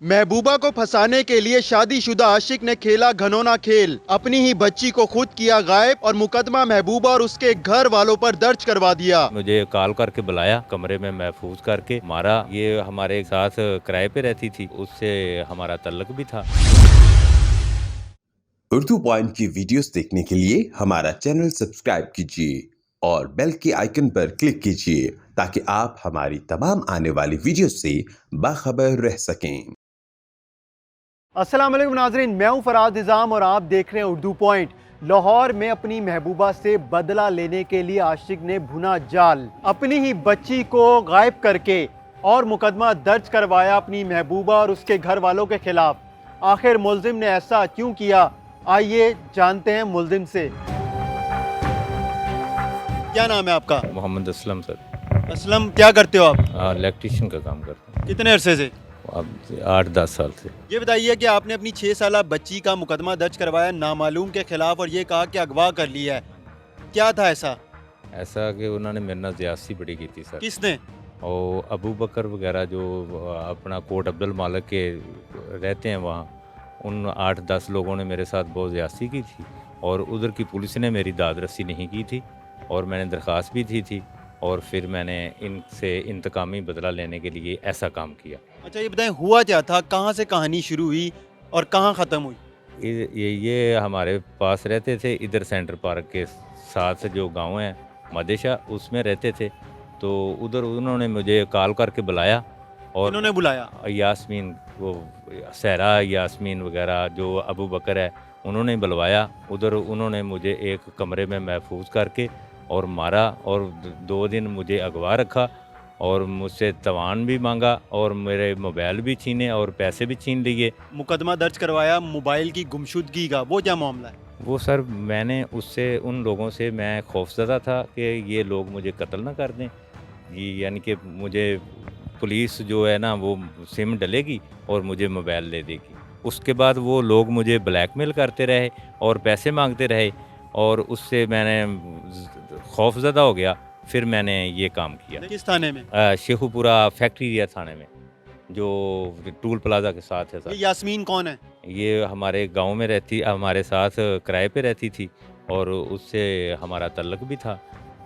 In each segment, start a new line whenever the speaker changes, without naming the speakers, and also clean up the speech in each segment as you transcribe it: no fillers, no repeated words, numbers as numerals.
महबूबा को फंसाने के लिए शादीशुदा आशिक ने खेला घनौना खेल। अपनी ही बच्ची को खुद किया गायब और मुकदमा महबूबा और उसके घर वालों पर दर्ज करवा दिया।
मुझे कॉल करके बुलाया, कमरे में महफूज करके मारा। ये हमारे साथ किराए पे रहती थी, उससे हमारा तल्लक भी था।
उर्दू पॉइंट की वीडियोस देखने के लिए हमारा चैनल सब्सक्राइब कीजिए और बेल के आइकन पर क्लिक कीजिए ताकि आप हमारी तमाम आने वाली वीडियोस से बाखबर रह सकें।
अस्सलाम वालेकुम नाज़रीन, मैं हूं फराज निज़ाम और आप देख रहे हैं उर्दू पॉइंट। लाहौर में अपनी महबूबा से बदला लेने के लिए आशिक ने भुना जाल, अपनी ही बच्ची को गायब करके और मुकदमा दर्ज करवाया अपनी महबूबा और उसके घर वालों के खिलाफ। आखिर मुल्जिम ने ऐसा क्यों किया, आइए जानते हैं मुल्जिम से। क्या नाम है आपका?
मोहम्मद असलम सर।
असलम, क्या करते हो आप?
इलेक्ट्रिशियन का काम करते हैं।
कितने अरसे से?
अब 8-10 साल से।
ये बताइए कि आपने अपनी 6 साला बच्ची का मुकदमा दर्ज करवाया नामालूम के खिलाफ और ये कहा कि अगवा कर लिया है, क्या था ऐसा?
ऐसा कि उन्होंने मेरे नाल ज़्यादती बड़ी की थी सर।
किसने?
और अबू बकर वगैरह जो अपना कोट अब्दुल मालिक के रहते हैं वहाँ, उन 8-10 लोगों ने मेरे साथ बहुत ज़्यादती की थी और उधर की पुलिस ने मेरी दाद रसी नहीं की थी और मैंने दरख्वास्त भी दी थी और फिर मैंने इनसे इंतकामी बदला लेने के लिए ऐसा काम किया।
अच्छा, ये बताएं हुआ क्या था, कहाँ से कहानी शुरू हुई और कहाँ ख़त्म हुई?
ये हमारे पास रहते थे, इधर सेंटर पार्क के साथ जो गांव है मदेशा, उसमें रहते थे। तो उधर उन्होंने मुझे कॉल करके बुलाया और
इन्होंने बुलाया?
यास्मीन, वो सहरा यास्मीन वगैरह जो अबू बकर है, उन्होंने बुलवाया। उधर उन्होंने मुझे एक कमरे में महफूज करके और मारा और 2 दिन मुझे अगवा रखा और मुझसे तवान भी मांगा और मेरे मोबाइल भी छीने और पैसे भी छीन लिए।
मुकदमा दर्ज करवाया मोबाइल की गुमशुदगी का, वो क्या मामला है?
वो सर, मैंने उससे उन लोगों से मैं खौफज़दा था कि ये लोग मुझे कत्ल ना कर दें। ये यानी कि मुझे पुलिस जो है ना वो सिम डलेगी और मुझे मोबाइल दे देगी। उसके बाद वो लोग मुझे ब्लैकमेल करते रहे और पैसे मांगते रहे और उससे मैंने खौफज़दा हो गया। फिर मैंने ये काम किया।
किस थाने में?
शेखुपुरा फैक्ट्री एरिया थाने में, जो टूल प्लाजा के साथ है
ये
सर।
यास्मीन कौन है?
ये हमारे गांव में रहती, हमारे साथ किराए पे रहती थी और उससे हमारा तल्लक भी था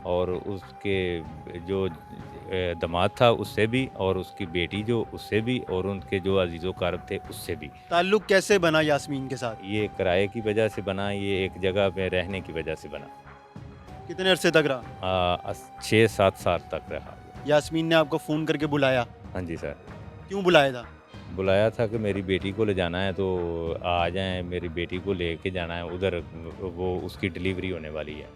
और उसके जो दामाद था उससे भी और उसकी बेटी जो उससे भी और उनके जो अजीज़ो कारब थे उससे भी।
ताल्लुक कैसे बना यास्मीन के साथ?
ये किराए की वजह से बना, ये एक जगह पे रहने की वजह से बना।
कितने अरसे तक रहा?
6-7 साल तक रहा।
यास्मीन ने आपको फ़ोन करके बुलाया?
हाँ जी सर।
क्यों बुलाया था?
बुलाया था कि मेरी बेटी को ले जाना है तो आ जाएं, मेरी बेटी को लेके जाना है उधर, वो उसकी डिलीवरी होने वाली है,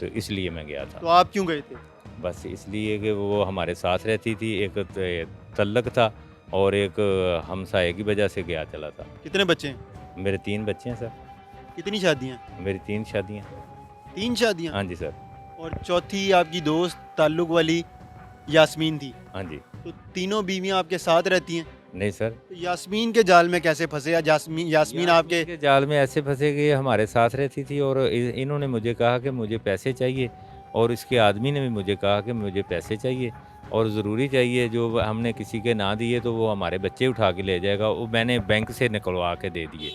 तो इसलिए मैं गया
तो
था।
आप क्यों गए थे?
बस इसलिए कि वो हमारे साथ रहती थी, एक तल्लक था और एक हमसाये की वजह से गया चला था।
कितने बच्चे हैं?
मेरे 3 बच्चे हैं सर।
कितनी शादियाँ?
मेरी 3 शादियाँ।
3 शादियाँ?
हाँ जी सर।
और चौथी आपकी दोस्त ताल्लुक वाली यास्मीन थी?
हाँ जी।
तो तीनों बीवियाँ आपके साथ रहती हैं?
नहीं सर।
तो यास्मीन के जाल में कैसे फंसे? या यास्मीन आपके?
के जाल में ऐसे फंसे कि ये हमारे साथ रहती थी और इन्होंने मुझे कहा कि मुझे पैसे चाहिए और इसके आदमी ने भी मुझे कहा कि मुझे पैसे चाहिए और ज़रूरी चाहिए, जो हमने किसी के ना दिए तो वो हमारे बच्चे उठा के ले जाएगा। वो मैंने बैंक से निकलवा के दे दिए।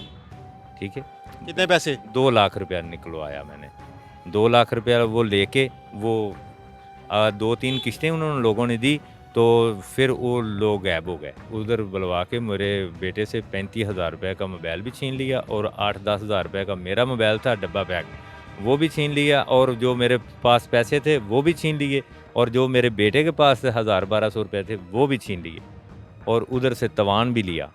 ठीक है।
कितने पैसे?
2 लाख रुपया निकलवाया मैंने। 2 लाख रुपया वो लेके वो 2-3 किस्तें उन्होंने लोगों ने दी तो फिर वो लोग गायब हो गए। उधर बुलवा के मेरे बेटे से 35,000 रुपये का मोबाइल भी छीन लिया और 8-10 हज़ार रुपये का मेरा मोबाइल था डब्बा पैक, वो भी छीन लिया और जो मेरे पास पैसे थे वो भी छीन लिए और जो मेरे बेटे के पास 1,000-1,200 रुपये थे वो भी छीन लिए और उधर से तवान भी लिया।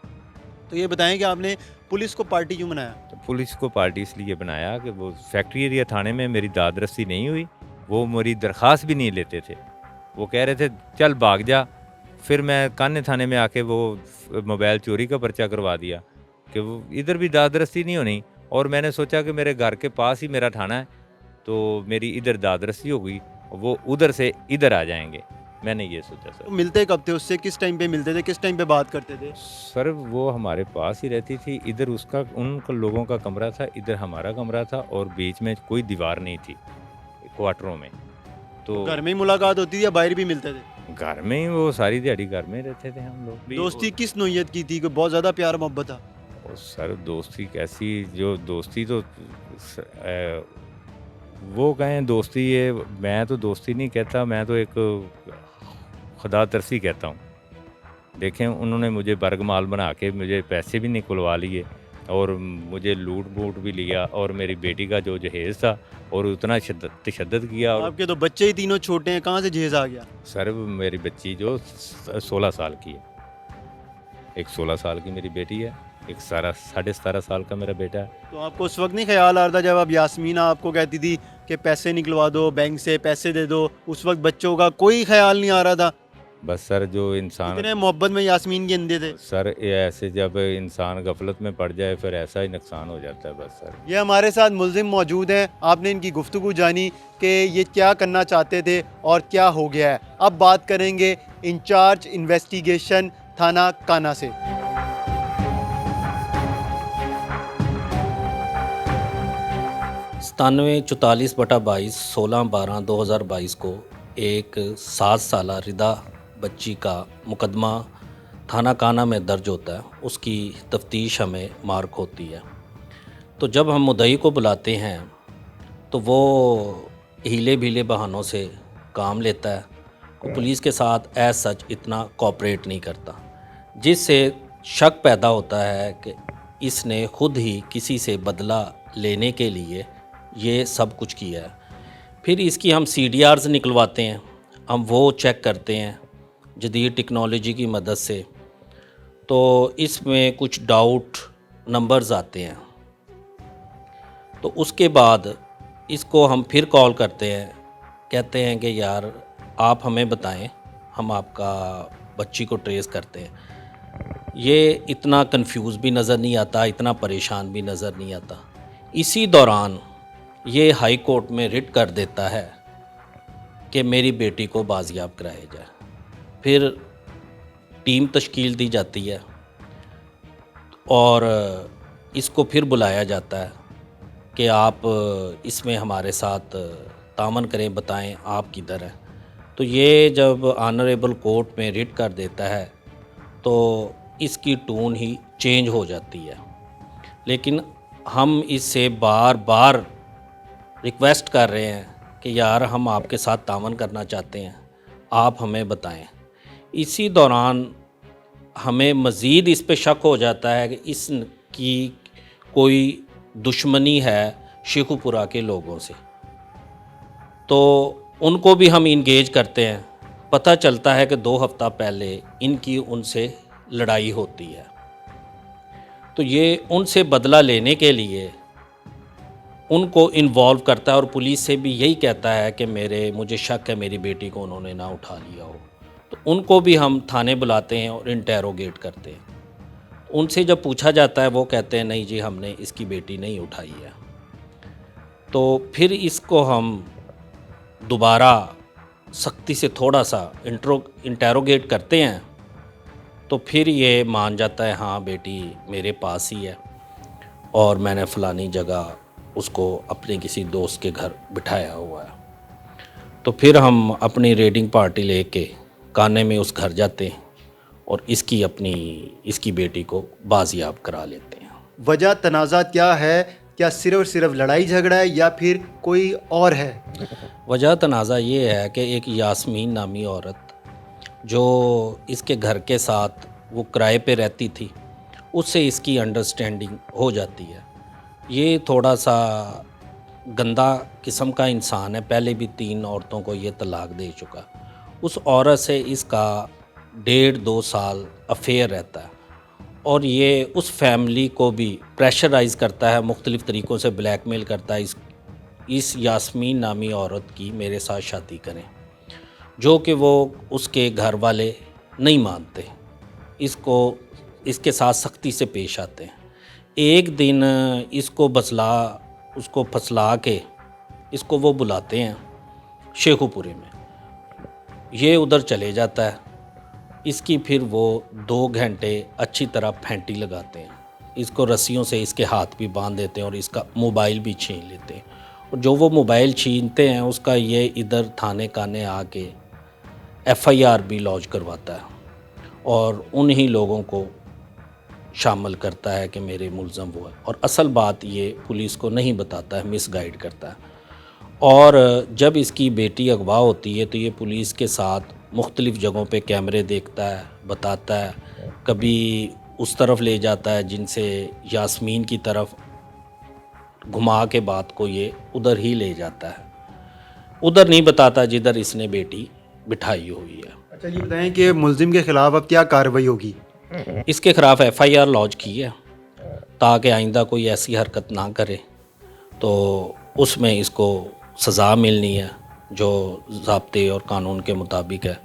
तो ये बताएं कि आपने पुलिस को पार्टी क्यों बनाया?
तो पुलिस को पार्टी इसलिए बनाया कि वो फैक्ट्री एरिया थाने में मेरी दाद रसी नहीं हुई, वो मेरी दरख्वास्त भी नहीं लेते थे। वो कह रहे थे चल भाग जा। फिर मैं कान्य थाने में आके वो मोबाइल चोरी का पर्चा करवा दिया कि वो इधर भी दाद रसी नहीं होनी और मैंने सोचा कि मेरे घर के पास ही मेरा थाना है तो मेरी इधर दाद रसी हो गई, वो उधर से इधर आ जाएंगे, मैंने ये सोचा सर।
तो मिलते कब थे उससे? किस टाइम पे मिलते थे? किस टाइम पे बात करते थे?
सर वो हमारे पास ही रहती थी, इधर उसका उन लोगों का कमरा था, इधर हमारा कमरा था और बीच में कोई दीवार नहीं थी क्वार्टरों में। तो
घर में ही मुलाकात होती थी या बाहर भी मिलते थे?
घर में ही वो सारी दिहाड़ी घर में रहते थे हम लोग भी।
दोस्ती किस नोयत की थी? कोई बहुत ज़्यादा प्यार मोहब्बत था?
और सर दोस्ती कैसी, जो दोस्ती तो वो कहें दोस्ती है, मैं तो दोस्ती नहीं कहता, मैं तो एक खुदा तरसी कहता हूँ। देखें उन्होंने मुझे बर्गमाल बना के मुझे पैसे भी निकलवा लिए और मुझे लूट बूट भी लिया, और मेरी बेटी का जो जहेज़ था और उतना तशद्दुद किया। और
आपके तो बच्चे ही तीनों छोटे हैं, कहाँ से जहेज आ गया?
सर मेरी बच्ची जो 16 साल की है, एक 16 साल की मेरी बेटी है, एक 17.5 साल का मेरा बेटा है।
तो आपको उस वक्त नहीं ख्याल आ रहा था जब आप यास्मीना आपको कहती थी कि पैसे निकलवा दो, बैंक से पैसे दे दो, उस वक्त बच्चों का कोई ख्याल नहीं आ रहा था?
बस सर जो इंसान,
इतने मोहब्बत में यास्मीन के अंधे थे।
सर ये ऐसे जब इंसान गफलत में पड़ जाए फिर ऐसा ही नुकसान हो जाता है बस सर।
ये हमारे साथ मुल्जिम मौजूद हैं। आपने इनकी गुफ्तगू जानी कि ये क्या करना चाहते थे और क्या हो गया है। अब बात करेंगे इंचार्ज इन्वेस्टिगेशन थाना काना से।
9744/22 16/12/2022 को एक 7 साला रिदा बच्ची का मुकदमा थाना काना में दर्ज होता है। उसकी तफ्तीश हमें मार्क होती है। तो जब हम मुद्दई को बुलाते हैं तो वो हीले भीले बहानों से काम लेता है। वो पुलिस के साथ एज सच इतना कोऑपरेट नहीं करता, जिससे शक पैदा होता है कि इसने खुद ही किसी से बदला लेने के लिए ये सब कुछ किया है। फिर इसकी हम CDRs निकलवाते हैं, हम वो चेक करते हैं जदीद टेक्नोलॉजी की मदद से। तो इसमें कुछ डाउट नंबर्स आते हैं। तो उसके बाद इसको हम फिर कॉल करते हैं, कहते हैं कि यार आप हमें बताएं, हम आपका बच्ची को ट्रेस करते हैं। ये इतना कंफ्यूज भी नज़र नहीं आता, इतना परेशान भी नज़र नहीं आता। इसी दौरान ये हाई कोर्ट में रिट कर देता है कि मेरी बेटी को बाजियाब कराया जाए। फिर टीम तश्कील दी जाती है और इसको फिर बुलाया जाता है कि आप इसमें हमारे साथ तामन करें, बताएं आप किधर हैं। तो ये जब ऑनरेबल कोर्ट में रिट कर देता है तो इसकी टोन ही चेंज हो जाती है। लेकिन हम इससे बार बार रिक्वेस्ट कर रहे हैं कि यार हम आपके साथ तावन करना चाहते हैं, आप हमें बताएं। इसी दौरान हमें मज़ीद इस पे शक हो जाता है कि इसकी कोई दुश्मनी है शेखुपुरा के लोगों से। तो उनको भी हम इंगेज करते हैं। पता चलता है कि 2 हफ्ता पहले इनकी उनसे लड़ाई होती है। तो ये उनसे बदला लेने के लिए उनको इन्वॉल्व करता है और पुलिस से भी यही कहता है कि मुझे शक है मेरी बेटी को उन्होंने ना उठा लिया हो। तो उनको भी हम थाने बुलाते हैं और इंटेरोगेट करते हैं। उनसे जब पूछा जाता है वो कहते हैं नहीं जी हमने इसकी बेटी नहीं उठाई है। तो फिर इसको हम दोबारा सख्ती से थोड़ा सा इंटेरोगेट करते हैं। तो फिर ये मान जाता है हाँ बेटी मेरे पास ही है और मैंने फ़लानी जगह उसको अपने किसी दोस्त के घर बिठाया हुआ है। तो फिर हम अपनी रेडिंग पार्टी लेके काने में उस घर जाते हैं और इसकी बेटी को बाजियाब करा लेते हैं।
वजह तनाज़ा क्या है? क्या सिर्फ और सिर्फ लड़ाई झगड़ा है या फिर कोई और है?
वजह तनाज़ा ये है कि एक यास्मीन नामी औरत जो इसके घर के साथ वो किराए पे रहती थी, उससे इसकी अंडरस्टैंडिंग हो जाती है। ये थोड़ा सा गंदा किस्म का इंसान है, पहले भी 3 औरतों को ये तलाक दे चुका। उस औरत से इसका 1.5-2 साल अफेयर रहता है और ये उस फैमिली को भी प्रेशराइज़ करता है, मुख्तलिफ़ तरीक़ों से ब्लैकमेल करता है इस यास्मीन नामी औरत की मेरे साथ शादी करें, जो कि वो उसके घर वाले नहीं मानते। इसके साथ सख्ती से पेश आते हैं। एक दिन उसको फसला के इसको वो बुलाते हैं शेखुपुरे में। ये उधर चले जाता है। इसकी फिर वो 2 घंटे अच्छी तरह फेंटी लगाते हैं। इसको रस्सियों से इसके हाथ भी बांध देते हैं और इसका मोबाइल भी छीन लेते हैं। और जो वो मोबाइल छीनते हैं उसका ये इधर थाने काने आके एफआईआर भी लॉन्च करवाता है और उन्हीं लोगों को शामिल करता है कि मेरे मुलज़म वो है, और असल बात ये पुलिस को नहीं बताता है, मिसगाइड करता है। और जब इसकी बेटी अगवा होती है तो ये पुलिस के साथ मुख्तलिफ़ जगहों पे कैमरे देखता है, बताता है, कभी उस तरफ ले जाता है जिनसे यास्मीन की तरफ घुमा के बात को ये उधर ही ले जाता है, उधर नहीं बताता जिधर इसने बेटी बिठाई हुई है।
अच्छा, ये बताएं कि मुलजिम के खिलाफ अब क्या कार्रवाई होगी?
इसके ख़िलाफ़ एफआईआर लॉन्च की है ताकि आइंदा कोई ऐसी हरकत ना करे, तो उसमें इसको सज़ा मिलनी है जो ज़ाब्ते और कानून के मुताबिक है।